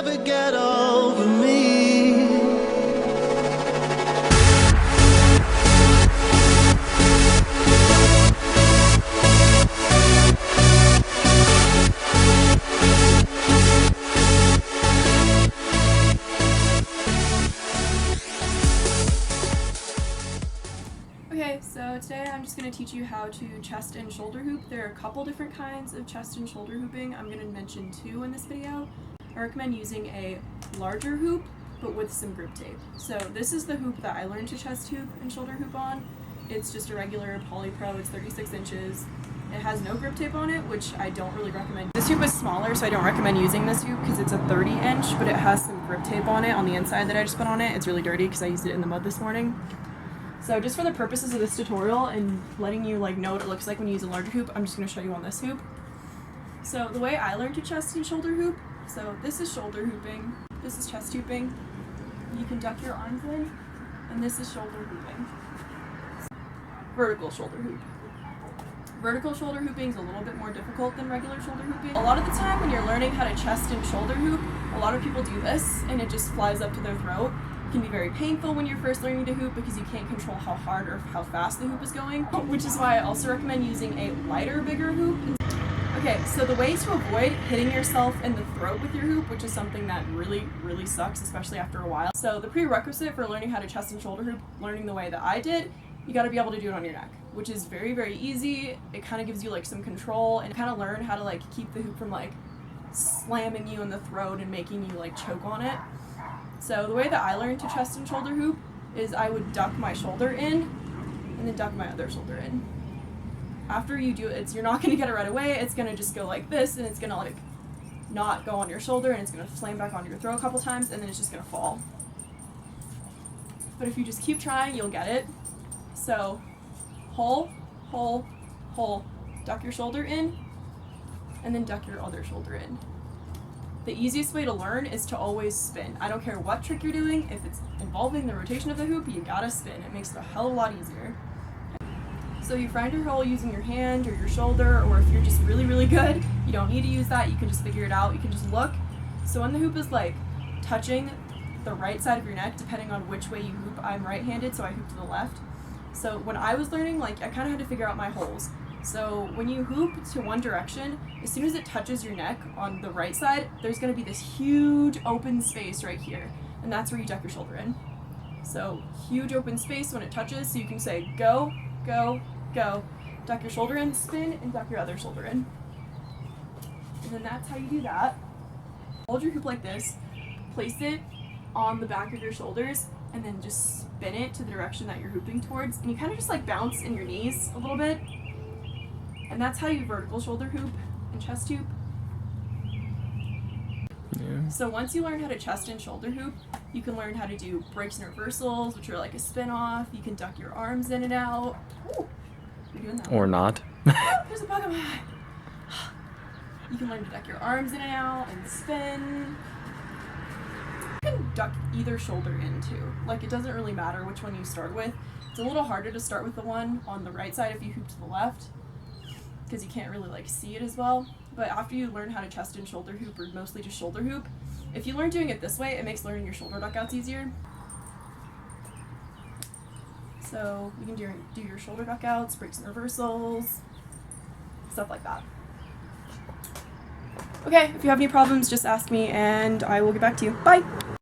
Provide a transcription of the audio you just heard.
never get over me. Okay, so today I'm just going to teach you how to chest and shoulder hoop. There are a couple different kinds of chest and shoulder hooping. I'm going to mention two in this video. I recommend using a larger hoop, but with some grip tape. So this is the hoop that I learned to chest hoop and shoulder hoop on. It's just a regular Polypro, it's 36 inches. It has no grip tape on it, which I don't really recommend. This hoop is smaller, so I don't recommend using this hoop because it's a 30 inch, but it has some grip tape on it on the inside that I just put on it. It's really dirty because I used it in the mud this morning. So just for the purposes of this tutorial and letting you know what it looks like when you use a larger hoop, I'm just going to show you on this hoop. So the way I learned to chest and shoulder hoop, so this is shoulder hooping, this is chest hooping. You can duck your arms in, and this is shoulder hooping. Vertical shoulder hoop. Vertical shoulder hooping is a little bit more difficult than regular shoulder hooping. A lot of the time when you're learning how to chest and shoulder hoop, a lot of people do this and it just flies up to their throat. It can be very painful when you're first learning to hoop because you can't control how hard or how fast the hoop is going, which is why I also recommend using a lighter, bigger hoop. Okay, so the way to avoid hitting yourself in the throat with your hoop, which is something that really, really sucks, especially after a while. So the prerequisite for learning how to chest and shoulder hoop, learning the way that I did, you gotta be able to do it on your neck, which is very, very easy. It kind of gives you some control and kind of learn how to keep the hoop from slamming you in the throat and making you choke on it. So the way that I learned to chest and shoulder hoop is I would duck my shoulder in and then duck my other shoulder in. After you do it, you're not going to get it right away. It's going to just go like this, and it's going to not go on your shoulder, and it's going to slam back onto your throat a couple times, and then it's just going to fall. But if you just keep trying, you'll get it. So hole, hole, hole, duck your shoulder in, and then duck your other shoulder in. The easiest way to learn is to always spin. I don't care what trick you're doing, if it's involving the rotation of the hoop, you gotta spin. It makes it a hell of a lot easier. So you find your hole using your hand or your shoulder, or if you're just really, really good, you don't need to use that, you can just figure it out. You can just look. So when the hoop is touching the right side of your neck, depending on which way you hoop, I'm right-handed, so I hoop to the left. So when I was learning, I kind of had to figure out my holes. So when you hoop to one direction, as soon as it touches your neck on the right side, there's going to be this huge open space right here, and that's where you duck your shoulder in. So huge open space when it touches, so you can say go, go, go, duck your shoulder in, spin, and duck your other shoulder in. And then that's how you do that. Hold your hoop like this, place it on the back of your shoulders, and then just spin it to the direction that you're hooping towards, and you kind of just bounce in your knees a little bit. And that's how you vertical shoulder hoop and chest hoop. Yeah. So once you learn how to chest and shoulder hoop, you can learn how to do breaks and reversals, which are a spin off. You can duck your arms in and out. Ooh, you're doing that. Or not. There's a bug in my eye. You can learn to duck your arms in and out and spin. You can duck either shoulder in too. It doesn't really matter which one you start with. It's a little harder to start with the one on the right side if you hoop to the left, because you can't really see it as well. But after you learn how to chest and shoulder hoop, or mostly just shoulder hoop, if you learn doing it this way, it makes learning your shoulder duck outs easier. So you can do your shoulder duck outs, breaks and reversals, stuff like that. Okay, if you have any problems, just ask me and I will get back to you. Bye!